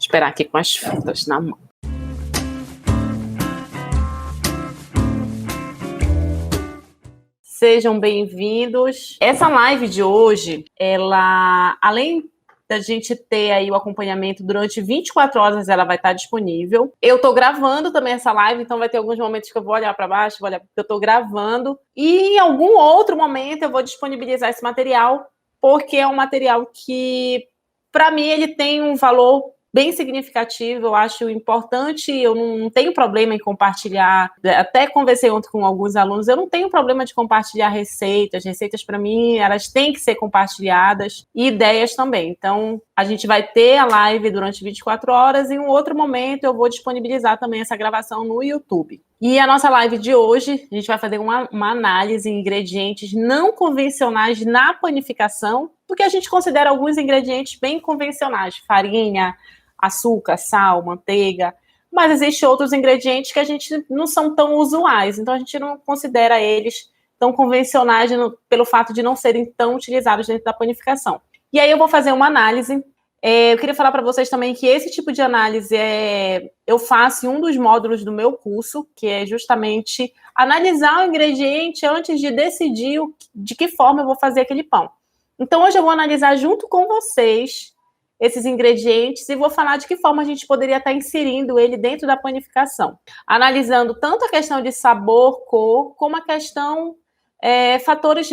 esperar aqui com as frutas na mão. Sejam bem-vindos. Essa live de hoje, ela, além da gente ter aí o acompanhamento durante 24 horas, ela vai estar disponível. Eu estou gravando também essa live, então vai ter alguns momentos que eu vou olhar para baixo, vou olhar porque eu estou gravando. E em algum outro momento eu vou disponibilizar esse material, porque é um material que, para mim, ele tem um valor bem significativo, eu acho importante, eu não tenho problema em compartilhar, até conversei ontem com alguns alunos, eu não tenho problema de compartilhar receitas para mim, elas têm que ser compartilhadas, e ideias também. Então, a gente vai ter a live durante 24 horas, e em um outro momento eu vou disponibilizar também essa gravação no YouTube. E a nossa live de hoje, a gente vai fazer uma análise em ingredientes não convencionais na panificação, porque a gente considera alguns ingredientes bem convencionais, farinha, açúcar, sal, manteiga, mas existem outros ingredientes que a gente não são tão usuais, então a gente não considera eles tão convencionais pelo fato de não serem tão utilizados dentro da panificação. E aí eu vou fazer uma análise. Eu queria falar para vocês também que esse tipo de análise eu faço em um dos módulos do meu curso, que é justamente analisar o ingrediente antes de decidir de que forma eu vou fazer aquele pão. Então hoje eu vou analisar junto com vocês esses ingredientes e vou falar de que forma a gente poderia estar inserindo ele dentro da panificação, analisando tanto a questão de sabor, cor, como a questão fatores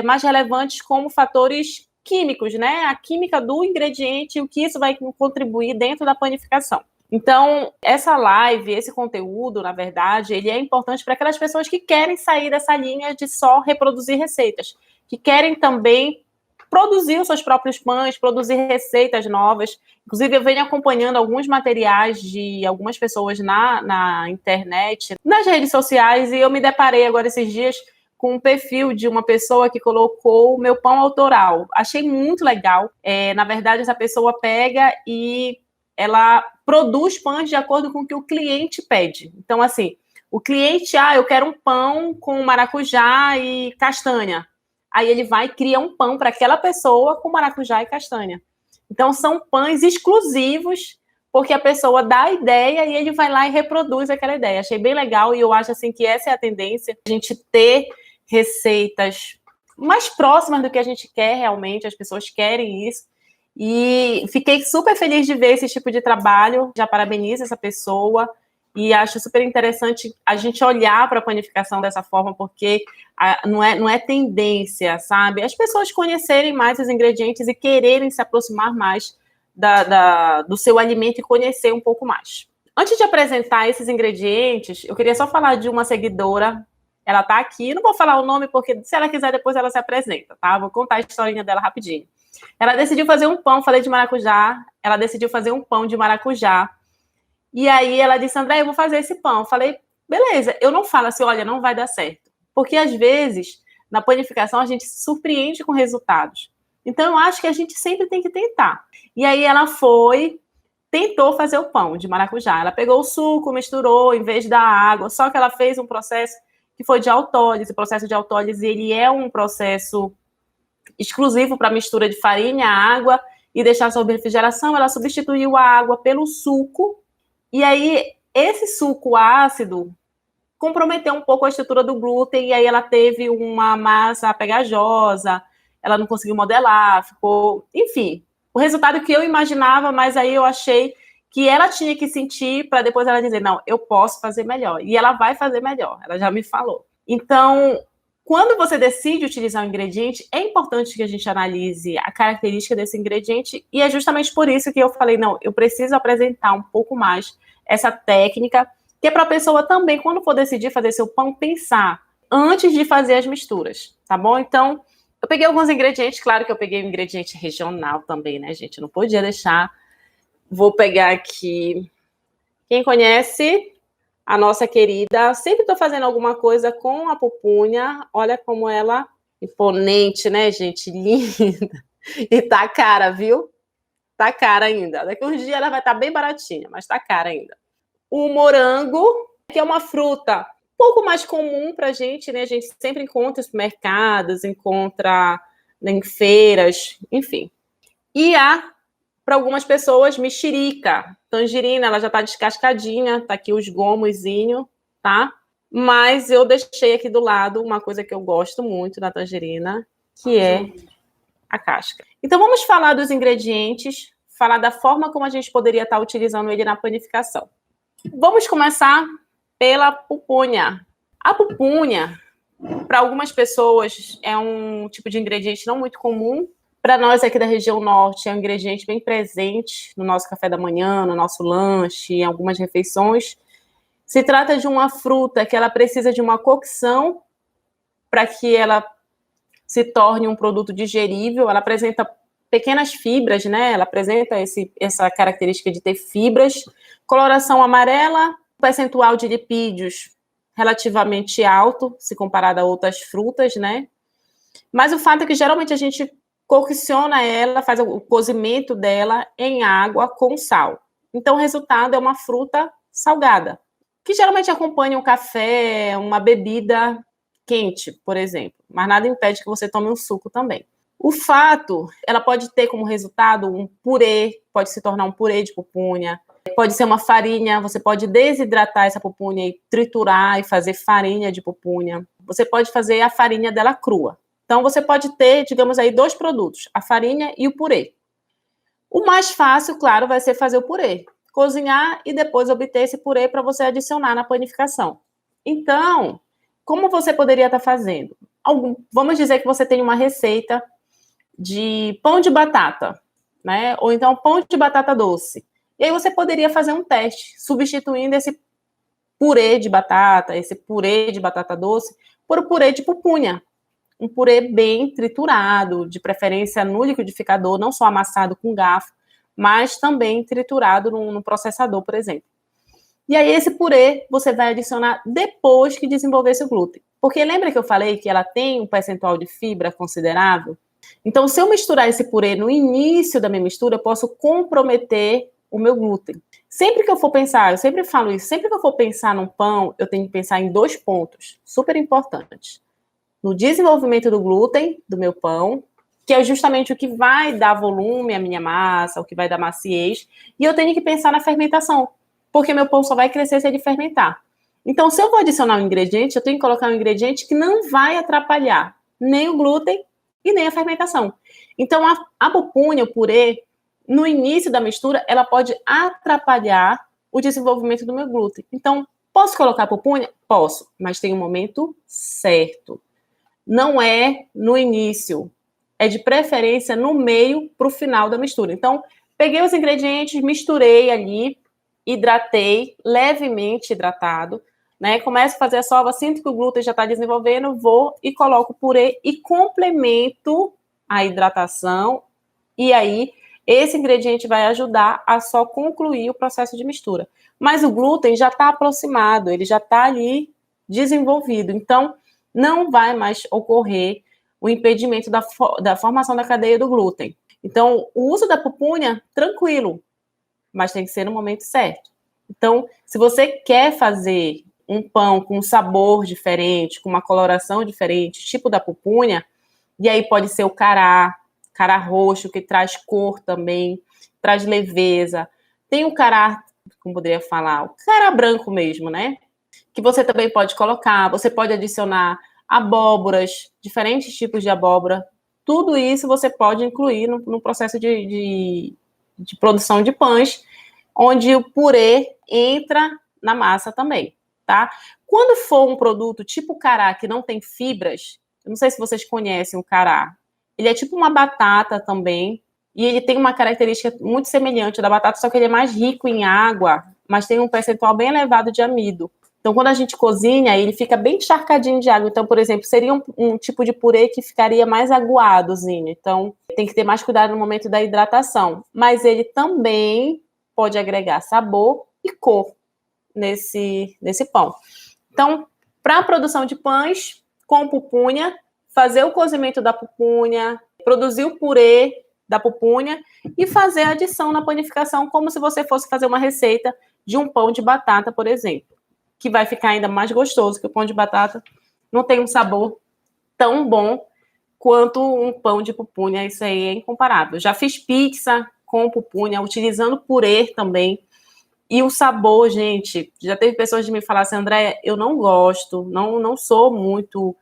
mais relevantes como fatores químicos, né? A química do ingrediente e o que isso vai contribuir dentro da panificação. Então, essa live, esse conteúdo, na verdade, ele é importante para aquelas pessoas que querem sair dessa linha de só reproduzir receitas, que querem também produzir os seus próprios pães, produzir receitas novas. Inclusive, eu venho acompanhando alguns materiais de algumas pessoas na internet, nas redes sociais, e eu me deparei agora esses dias com um perfil de uma pessoa que colocou o meu pão autoral. Achei muito legal. Na verdade, essa pessoa pega e ela produz pães de acordo com o que o cliente pede. Então, assim, o cliente, eu quero um pão com maracujá e castanha. Aí ele vai e cria um pão para aquela pessoa com maracujá e castanha. Então, são pães exclusivos, porque a pessoa dá a ideia e ele vai lá e reproduz aquela ideia. Achei bem legal e eu acho assim que essa é a tendência, a gente ter receitas mais próximas do que a gente quer realmente, as pessoas querem isso. E fiquei super feliz de ver esse tipo de trabalho, já parabenizo essa pessoa. E acho super interessante a gente olhar para a panificação dessa forma, porque não é tendência, sabe? As pessoas conhecerem mais os ingredientes e quererem se aproximar mais do seu alimento e conhecer um pouco mais. Antes de apresentar esses ingredientes, eu queria só falar de uma seguidora. Ela está aqui, não vou falar o nome, porque se ela quiser, depois ela se apresenta, tá? Vou contar a historinha dela rapidinho. Ela decidiu fazer um pão, falei de maracujá, ela decidiu fazer um pão de maracujá. E aí ela disse, André, eu vou fazer esse pão. Eu falei, beleza. Eu não falo assim, olha, não vai dar certo. Porque às vezes, na panificação, a gente se surpreende com resultados. Então, eu acho que a gente sempre tem que tentar. E aí ela tentou fazer o pão de maracujá. Ela pegou o suco, misturou em vez da água, só que ela fez um processo que foi de autólise. O processo de autólise, ele é um processo exclusivo para mistura de farinha, água e deixar sob refrigeração. Ela substituiu a água pelo suco. E aí, esse suco ácido comprometeu um pouco a estrutura do glúten, e aí ela teve uma massa pegajosa, ela não conseguiu modelar, ficou... Enfim, o resultado que eu imaginava, mas aí eu achei que ela tinha que sentir para depois ela dizer, não, eu posso fazer melhor. E ela vai fazer melhor, ela já me falou. Então, quando você decide utilizar um ingrediente, é importante que a gente analise a característica desse ingrediente, e é justamente por isso que eu falei, não, eu preciso apresentar um pouco mais essa técnica, que é para a pessoa também, quando for decidir fazer seu pão, pensar antes de fazer as misturas, tá bom? Então, eu peguei alguns ingredientes, claro que eu peguei um ingrediente regional também, né, gente? Eu não podia deixar. Vou pegar aqui. Quem conhece a nossa querida, sempre estou fazendo alguma coisa com a pupunha. Olha como ela, imponente, né, gente? Linda. E tá cara, viu? Tá cara ainda. Daqui uns dias ela vai estar bem baratinha, mas tá cara ainda. O morango, que é uma fruta um pouco mais comum pra gente, né? A gente sempre encontra em supermercados, encontra em feiras, enfim. E a Para algumas pessoas, mexerica, tangerina, ela já está descascadinha, tá aqui os gomozinhos, tá? Mas eu deixei aqui do lado uma coisa que eu gosto muito da tangerina, que é a casca. Então, vamos falar dos ingredientes, falar da forma como a gente poderia estar utilizando ele na panificação. Vamos começar pela pupunha. A pupunha, para algumas pessoas, é um tipo de ingrediente não muito comum. Para nós aqui da região norte, é um ingrediente bem presente no nosso café da manhã, no nosso lanche, em algumas refeições. Se trata de uma fruta que ela precisa de uma cocção para que ela se torne um produto digerível. Ela apresenta pequenas fibras, né? Ela apresenta essa característica de ter fibras, coloração amarela, percentual de lipídios relativamente alto, se comparado a outras frutas, né? Mas o fato é que geralmente a gente cocciona ela, faz o cozimento dela em água com sal. Então o resultado é uma fruta salgada, que geralmente acompanha um café, uma bebida quente, por exemplo. Mas nada impede que você tome um suco também. O fato, ela pode ter como resultado um purê, pode se tornar um purê de pupunha, pode ser uma farinha, você pode desidratar essa pupunha e triturar e fazer farinha de pupunha. Você pode fazer a farinha dela crua. Então, você pode ter, digamos aí, 2 produtos, a farinha e o purê. O mais fácil, claro, vai ser fazer o purê. Cozinhar e depois obter esse purê para você adicionar na panificação. Então, como você poderia estar fazendo? Vamos dizer que você tem uma receita de pão de batata, né? Ou então pão de batata doce. E aí você poderia fazer um teste, substituindo esse purê de batata, esse purê de batata doce, por um purê de pupunha. Um purê bem triturado, de preferência no liquidificador, não só amassado com garfo, mas também triturado no processador, por exemplo. E aí esse purê você vai adicionar depois que desenvolver esse glúten. Porque lembra que eu falei que ela tem um percentual de fibra considerável? Então, se eu misturar esse purê no início da minha mistura, eu posso comprometer o meu glúten. Sempre que eu for pensar, eu sempre falo isso, sempre que eu for pensar num pão, eu tenho que pensar em 2 pontos super importantes. No desenvolvimento do glúten do meu pão, que é justamente o que vai dar volume à minha massa, o que vai dar maciez, e eu tenho que pensar na fermentação, porque meu pão só vai crescer se ele fermentar. Então, se eu vou adicionar um ingrediente, eu tenho que colocar um ingrediente que não vai atrapalhar nem o glúten e nem a fermentação. Então, a pupunha, o purê, no início da mistura, ela pode atrapalhar o desenvolvimento do meu glúten. Então, posso colocar pupunha? Posso, mas tem um momento certo. Não é no início, é de preferência no meio para o final da mistura. Então, peguei os ingredientes, misturei ali, hidratei, levemente hidratado, né? Começo a fazer a sova, sinto que o glúten já está desenvolvendo, vou e coloco o purê e complemento a hidratação. E aí, esse ingrediente vai ajudar a só concluir o processo de mistura. Mas o glúten já está aproximado, ele já está ali desenvolvido. Então, não vai mais ocorrer o impedimento da formação da cadeia do glúten. Então, o uso da pupunha, tranquilo, mas tem que ser no momento certo. Então, se você quer fazer um pão com um sabor diferente, com uma coloração diferente, tipo da pupunha, e aí pode ser o cará roxo, que traz cor também, traz leveza. Tem o cará, como poderia falar, o cará branco mesmo, né? Que você também pode colocar, você pode adicionar abóboras, diferentes tipos de abóbora. Tudo isso você pode incluir no processo de produção de pães, onde o purê entra na massa também, tá? Quando for um produto tipo cará, que não tem fibras, eu não sei se vocês conhecem o cará, ele é tipo uma batata também, e ele tem uma característica muito semelhante da batata, só que ele é mais rico em água, mas tem um percentual bem elevado de amido. Então, quando a gente cozinha, ele fica bem encharcadinho de água. Então, por exemplo, seria um tipo de purê que ficaria mais aguadozinho. Então, tem que ter mais cuidado no momento da hidratação. Mas ele também pode agregar sabor e cor nesse pão. Então, para a produção de pães com pupunha, fazer o cozimento da pupunha, produzir o purê da pupunha e fazer a adição na panificação, como se você fosse fazer uma receita de um pão de batata, por exemplo, que vai ficar ainda mais gostoso, que o pão de batata não tem um sabor tão bom quanto um pão de pupunha, isso aí é incomparável. Já fiz pizza com pupunha, utilizando purê também. E o sabor, gente, já teve pessoas de me falar assim, André, eu não gosto, não sou muito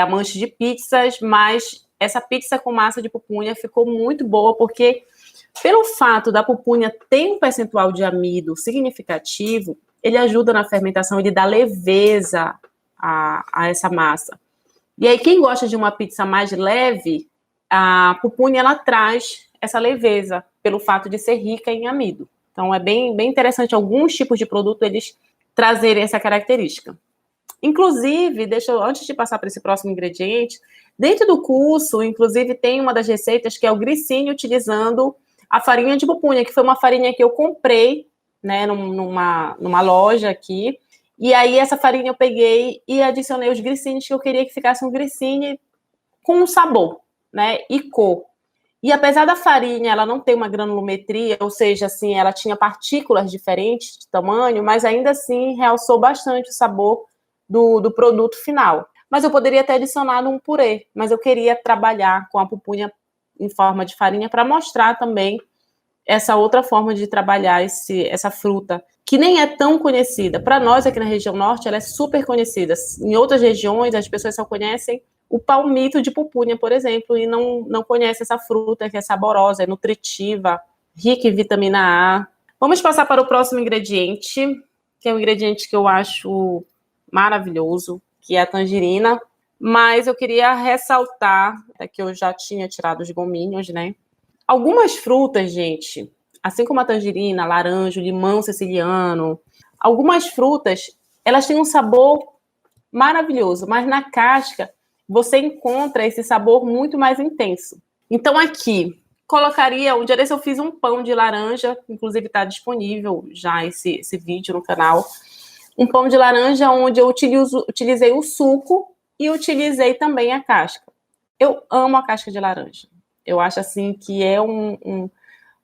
amante de pizzas, mas essa pizza com massa de pupunha ficou muito boa, porque pelo fato da pupunha ter um percentual de amido significativo, ele ajuda na fermentação, ele dá leveza a essa massa. E aí, quem gosta de uma pizza mais leve, a pupunha, ela traz essa leveza, pelo fato de ser rica em amido. Então, é bem interessante alguns tipos de produto eles trazerem essa característica. Inclusive, antes de passar para esse próximo ingrediente, dentro do curso, inclusive, tem uma das receitas que é o grissini utilizando a farinha de pupunha, que foi uma farinha que eu comprei, né, numa loja aqui. E aí, essa farinha eu peguei e adicionei os grissines que eu queria que ficasse um grissini com sabor, né, e cor. E apesar da farinha ela não ter uma granulometria, ou seja, assim, ela tinha partículas diferentes de tamanho, mas ainda assim realçou bastante o sabor do produto final. Mas eu poderia ter adicionado um purê, mas eu queria trabalhar com a pupunha em forma de farinha para mostrar também essa outra forma de trabalhar essa fruta, que nem é tão conhecida. Para nós aqui na região norte, ela é super conhecida. Em outras regiões, as pessoas só conhecem o palmito de pupunha, por exemplo, e não conhece essa fruta que é saborosa, é nutritiva, rica em vitamina A. Vamos passar para o próximo ingrediente, que é um ingrediente que eu acho maravilhoso, que é a tangerina. Mas eu queria ressaltar, que eu já tinha tirado os gominhos, né? Algumas frutas, gente, assim como a tangerina, laranja, limão siciliano, algumas frutas, elas têm um sabor maravilhoso, mas na casca você encontra esse sabor muito mais intenso. Então aqui, colocaria, um dia desse eu fiz um pão de laranja, inclusive está disponível já esse vídeo no canal, um pão de laranja onde eu utilizei o suco e utilizei também a casca. Eu amo a casca de laranja. Eu acho assim que é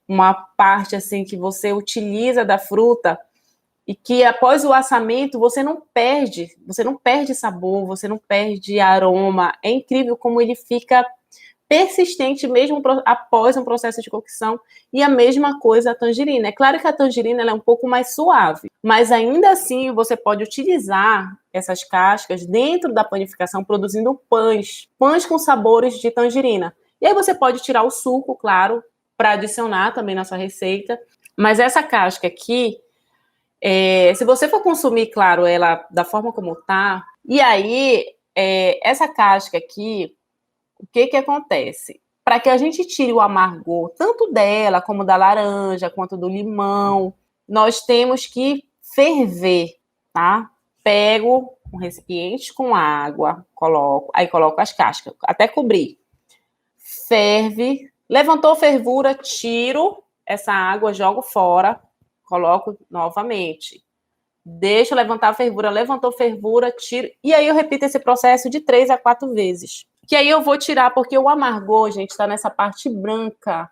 uma parte assim que você utiliza da fruta e que após o assamento você não perde sabor, você não perde aroma. É incrível como ele fica persistente mesmo após um processo de cocção. E a mesma coisa a tangerina. É claro que a tangerina ela é um pouco mais suave, mas ainda assim você pode utilizar essas cascas dentro da panificação produzindo pães com sabores de tangerina. E aí você pode tirar o suco, claro, para adicionar também na sua receita. Mas essa casca aqui, se você for consumir, claro, ela da forma como tá, e aí essa casca aqui, o que acontece? Para que a gente tire o amargor, tanto dela como da laranja, quanto do limão, nós temos que ferver, tá? Pego um recipiente com água, coloco as cascas, até cobrir. Ferve, levantou fervura, tiro essa água, jogo fora, coloco novamente. Deixo levantar a fervura, levantou fervura, tiro. E aí eu repito esse processo de 3 a 4 vezes. Que aí eu vou tirar, porque o amargor, gente, está nessa parte branca.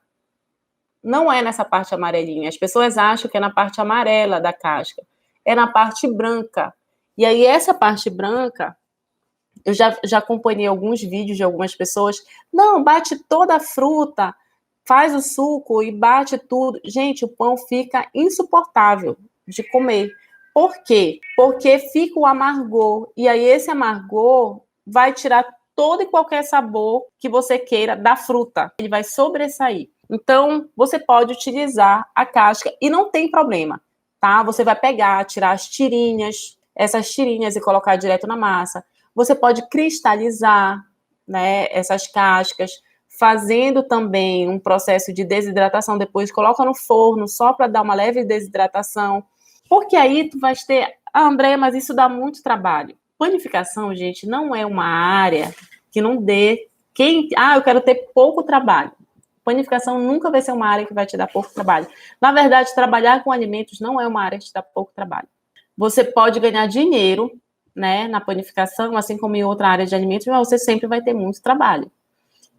Não é nessa parte amarelinha. As pessoas acham que é na parte amarela da casca. É na parte branca. E aí essa parte branca, eu já acompanhei alguns vídeos de algumas pessoas. Não, bate toda a fruta, faz o suco e bate tudo. Gente, o pão fica insuportável de comer. Por quê? Porque fica o amargor. E aí esse amargor vai tirar todo e qualquer sabor que você queira da fruta. Ele vai sobressair. Então, você pode utilizar a casca e não tem problema, tá? Você vai pegar, tirar as tirinhas, essas tirinhas e colocar direto na massa. Você pode cristalizar, né, essas cascas, fazendo também um processo de desidratação. Depois coloca no forno só para dar uma leve desidratação. Porque aí tu vai ter... Andréia, mas isso dá muito trabalho. Panificação, gente, não é uma área que não dê... eu quero ter pouco trabalho. Panificação nunca vai ser uma área que vai te dar pouco trabalho. Na verdade, trabalhar com alimentos não é uma área que te dá pouco trabalho. Você pode ganhar dinheiro, né, na panificação, assim como em outra área de alimentos, mas você sempre vai ter muito trabalho.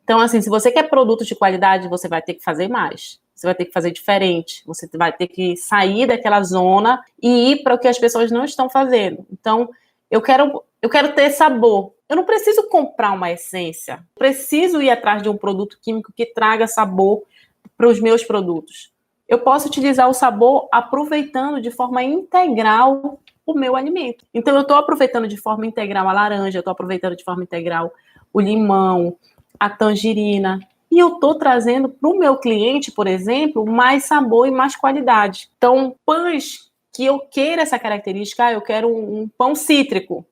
Então, assim, se você quer produtos de qualidade, você vai ter que fazer mais. Você vai ter que fazer diferente. Você vai ter que sair daquela zona e ir para o que as pessoas não estão fazendo. Então, eu quero ter sabor. Eu não preciso comprar uma essência. Eu preciso ir atrás de um produto químico que traga sabor para os meus produtos. Eu posso utilizar o sabor aproveitando de forma integral o meu alimento. Então, eu estou aproveitando de forma integral a laranja, eu estou aproveitando de forma integral o limão, a tangerina, e eu estou trazendo para o meu cliente, por exemplo, mais sabor e mais qualidade. Então, pães que eu queira essa característica, eu quero um pão cítrico,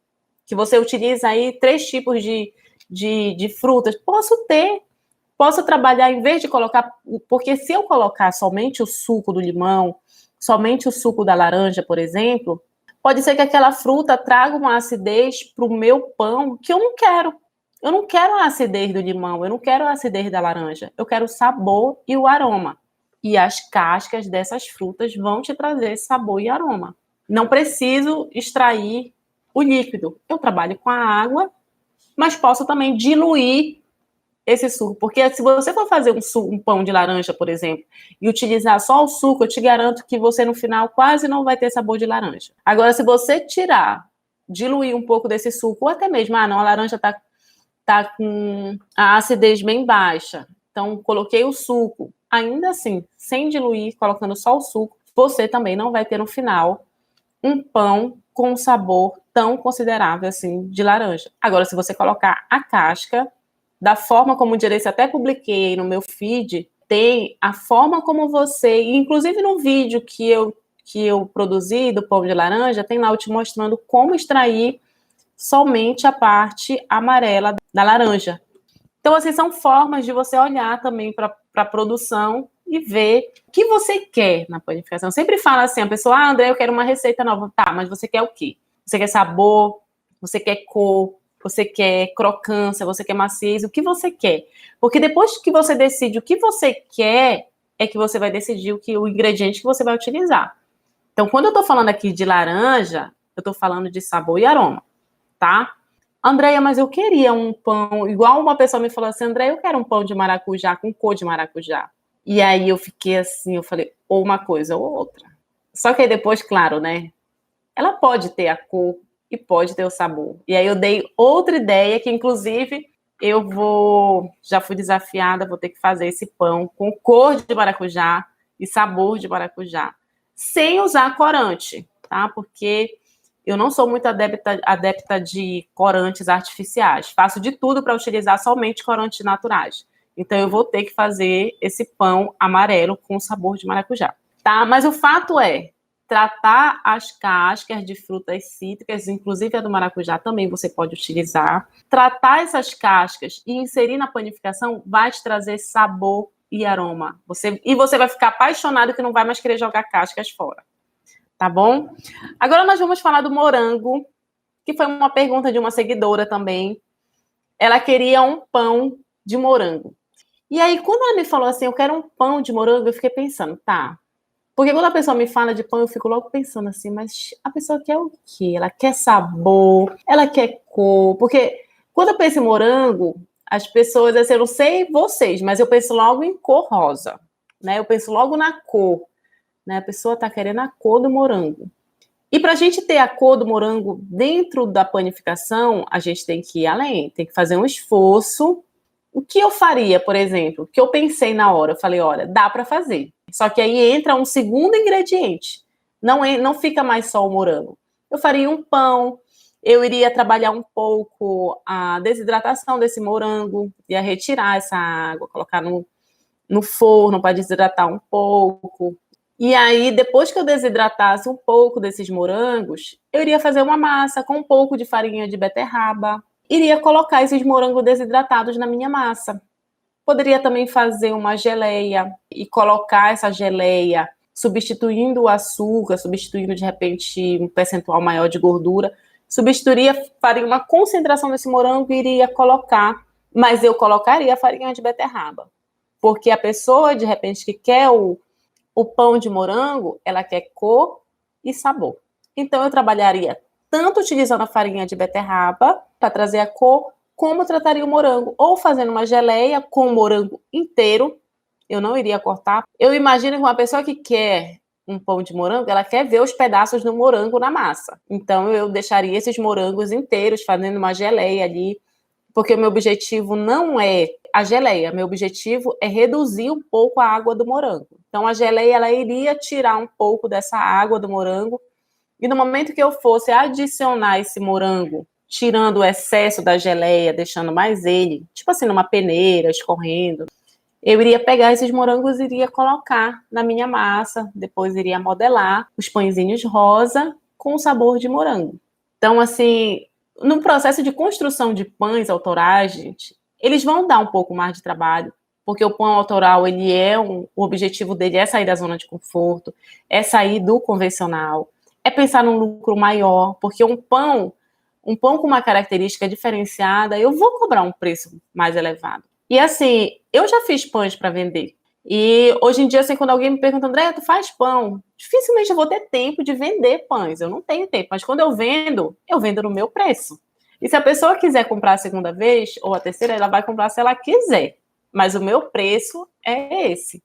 que você utiliza aí 3 tipos de frutas, posso trabalhar, em vez de colocar, porque se eu colocar somente o suco do limão, somente o suco da laranja, por exemplo, pode ser que aquela fruta traga uma acidez para o meu pão que eu não quero. Eu não quero a acidez do limão, eu não quero a acidez da laranja, eu quero o sabor e o aroma. E as cascas dessas frutas vão te trazer esse sabor e aroma. Não preciso extrair o líquido. Eu trabalho com a água, mas posso também diluir esse suco. Porque se você for fazer um pão de laranja, por exemplo, e utilizar só o suco, eu te garanto que você no final quase não vai ter sabor de laranja. Agora, se você diluir um pouco desse suco, ou até mesmo, não, a laranja tá com a acidez bem baixa, então coloquei o suco, ainda assim, sem diluir, colocando só o suco, você também não vai ter no final um pão com um sabor tão considerável assim de laranja. Agora, se você colocar a casca, da forma como o direito até publiquei no meu feed, tem a forma como você, inclusive no vídeo que eu produzi do pão de laranja, tem lá eu te mostrando como extrair somente a parte amarela da laranja. Então, assim, são formas de você olhar também para a produção e ver o que você quer na panificação. Eu sempre fala assim, a pessoa, André, eu quero uma receita nova. Tá, mas você quer o quê? Você quer sabor? Você quer cor? Você quer crocância? Você quer maciez? O que você quer? Porque depois que você decide o que você quer, é que você vai decidir o ingrediente que você vai utilizar. Então, quando eu estou falando aqui de laranja, eu estou falando de sabor e aroma, tá? Andréia, mas eu queria um pão, igual uma pessoa me falou assim, Andréia, eu quero um pão de maracujá com cor de maracujá. E aí eu fiquei assim, eu falei, ou uma coisa ou outra. Só que aí depois, claro, né? Ela pode ter a cor e pode ter o sabor. E aí eu dei outra ideia que, inclusive, já fui desafiada, vou ter que fazer esse pão com cor de maracujá e sabor de maracujá, sem usar corante, tá? Porque eu não sou muito adepta de corantes artificiais. Faço de tudo para utilizar somente corantes naturais. Então, eu vou ter que fazer esse pão amarelo com sabor de maracujá, tá? Mas o fato é, tratar as cascas de frutas cítricas, inclusive a do maracujá também você pode utilizar. Tratar essas cascas e inserir na panificação vai te trazer sabor e aroma. E você vai ficar apaixonado que não vai mais querer jogar cascas fora. Tá bom? Agora nós vamos falar do morango, que foi uma pergunta de uma seguidora também. Ela queria um pão de morango. E aí, quando ela me falou assim, eu quero um pão de morango, eu fiquei pensando, tá. Porque quando a pessoa me fala de pão, eu fico logo pensando assim, mas a pessoa quer o quê? Ela quer sabor, ela quer cor. Porque quando eu penso em morango, as pessoas, assim, eu não sei vocês, mas eu penso logo em cor rosa, né? Eu penso logo na cor. Né? A pessoa está querendo a cor do morango. E para a gente ter a cor do morango dentro da panificação, a gente tem que ir além, tem que fazer um esforço. O que eu faria, por exemplo? O que eu pensei na hora? Eu falei, olha, dá para fazer. Só que aí entra um segundo ingrediente. Não fica mais só o morango. Eu faria um pão, eu iria trabalhar um pouco a desidratação desse morango, ia retirar essa água, colocar no forno para desidratar um pouco. E aí, depois que eu desidratasse um pouco desses morangos, eu iria fazer uma massa com um pouco de farinha de beterraba. Iria colocar esses morangos desidratados na minha massa. Poderia também fazer uma geleia e colocar essa geleia substituindo o açúcar, substituindo, de repente, um percentual maior de gordura. Faria uma concentração desse morango e iria colocar, mas eu colocaria a farinha de beterraba. Porque a pessoa, de repente, que quer o pão de morango, ela quer cor e sabor. Então, eu trabalharia tanto utilizando a farinha de beterraba para trazer a cor, como eu trataria o morango. Ou fazendo uma geleia com o morango inteiro, eu não iria cortar. Eu imagino que uma pessoa que quer um pão de morango, ela quer ver os pedaços do morango na massa. Então, eu deixaria esses morangos inteiros, fazendo uma geleia ali, porque o meu objetivo não é a geleia. Meu objetivo é reduzir um pouco a água do morango. Então, a geleia, ela iria tirar um pouco dessa água do morango. E no momento que eu fosse adicionar esse morango, tirando o excesso da geleia, deixando mais ele, tipo assim, numa peneira, escorrendo, eu iria pegar esses morangos e iria colocar na minha massa, depois iria modelar os pãezinhos rosa com sabor de morango. Então, assim, no processo de construção de pães autorais, gente, eles vão dar um pouco mais de trabalho, porque o pão autoral, o objetivo dele é sair da zona de conforto, é sair do convencional, é pensar num lucro maior, porque um pão com uma característica diferenciada, eu vou cobrar um preço mais elevado. E assim, eu já fiz pães para vender. E hoje em dia, assim, quando alguém me pergunta, André, tu faz pão? Dificilmente eu vou ter tempo de vender pães. Eu não tenho tempo. Mas quando eu vendo no meu preço. E se a pessoa quiser comprar a segunda vez ou a terceira, ela vai comprar se ela quiser. Mas o meu preço é esse.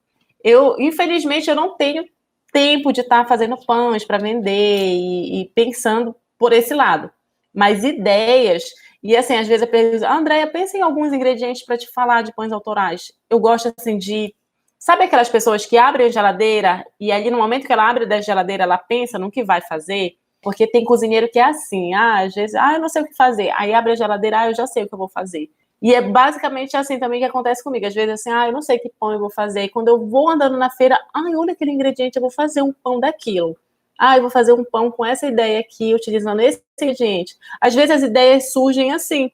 Infelizmente, eu não tenho tempo de estar fazendo pães para vender e pensando por esse lado. Mas ideias. E assim, às vezes eu pergunto, Andréia, pensa em alguns ingredientes para te falar de pães autorais. Eu gosto assim de. Sabe aquelas pessoas que abrem a geladeira e ali no momento que ela abre da geladeira, ela pensa no que vai fazer? Porque tem cozinheiro que é assim, às vezes, eu não sei o que fazer. Aí abre a geladeira, eu já sei o que eu vou fazer. E é basicamente assim também que acontece comigo. Às vezes assim, eu não sei que pão eu vou fazer. E quando eu vou andando na feira, olha aquele ingrediente, eu vou fazer um pão daquilo. Eu vou fazer um pão com essa ideia aqui, utilizando esse ingrediente. Às vezes as ideias surgem assim.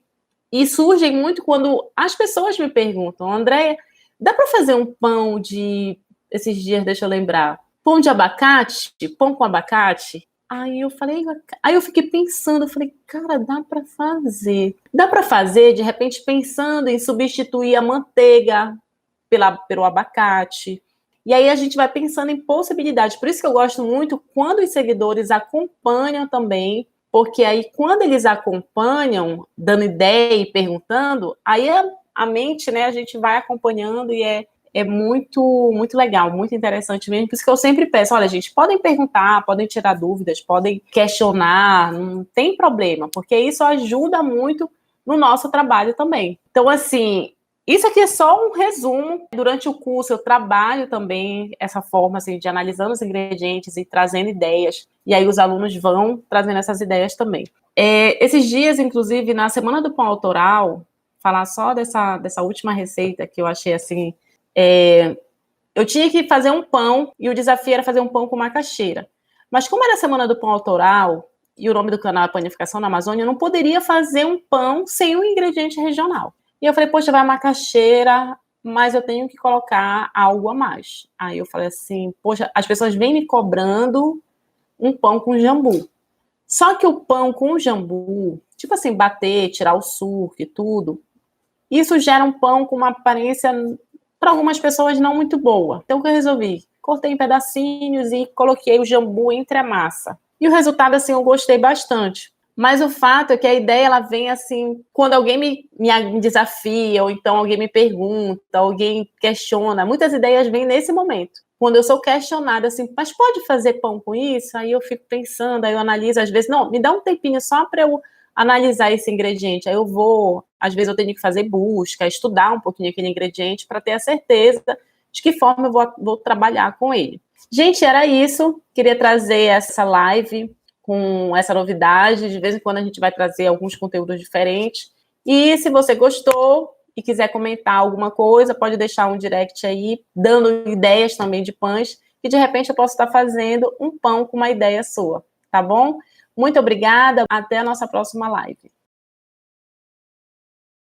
E surgem muito quando as pessoas me perguntam, Andréia, dá para fazer um pão de... Esses dias, deixa eu lembrar. Pão de abacate? Pão com abacate? Aí eu fiquei pensando, falei, cara, dá para fazer. Dá para fazer, de repente, pensando em substituir a manteiga pelo abacate. E aí a gente vai pensando em possibilidades. Por isso que eu gosto muito quando os seguidores acompanham também, porque aí quando eles acompanham, dando ideia e perguntando, aí a mente, né, a gente vai acompanhando e é muito, muito legal, muito interessante mesmo. Por isso que eu sempre peço, olha, gente, podem perguntar, podem tirar dúvidas, podem questionar, não tem problema, porque isso ajuda muito no nosso trabalho também. Então, assim, isso aqui é só um resumo. Durante o curso eu trabalho também essa forma assim, de analisando os ingredientes e trazendo ideias. E aí os alunos vão trazendo essas ideias também. Esses dias, inclusive, na Semana do Pão Autoral, falar só dessa última receita que eu achei assim... eu tinha que fazer um pão e o desafio era fazer um pão com macaxeira. Mas como era a Semana do Pão Autoral e o nome do canal é Panificação na Amazônia, eu não poderia fazer um pão sem um ingrediente regional. E eu falei, poxa, vai macaxeira, mas eu tenho que colocar algo a mais. Aí eu falei assim, poxa, as pessoas vêm me cobrando um pão com jambu. Só que o pão com jambu, tipo assim, bater, tirar o suco e tudo, isso gera um pão com uma aparência, para algumas pessoas, não muito boa. Então o que eu resolvi? Cortei em pedacinhos e coloquei o jambu entre a massa. E o resultado, assim, eu gostei bastante. Mas o fato é que a ideia, ela vem assim, quando alguém me desafia, ou então alguém me pergunta, alguém questiona, muitas ideias vêm nesse momento. Quando eu sou questionada assim, mas pode fazer pão com isso? Aí eu fico pensando, aí eu analiso, às vezes, não, me dá um tempinho só para eu analisar esse ingrediente. Aí eu vou, às vezes eu tenho que fazer busca, estudar um pouquinho aquele ingrediente para ter a certeza de que forma eu vou trabalhar com ele. Gente, era isso. Queria trazer essa live com essa novidade. De vez em quando a gente vai trazer alguns conteúdos diferentes. E se você gostou e quiser comentar alguma coisa, pode deixar um direct aí, dando ideias também de pães, que de repente eu posso estar fazendo um pão com uma ideia sua, tá bom? Muito obrigada, até a nossa próxima live.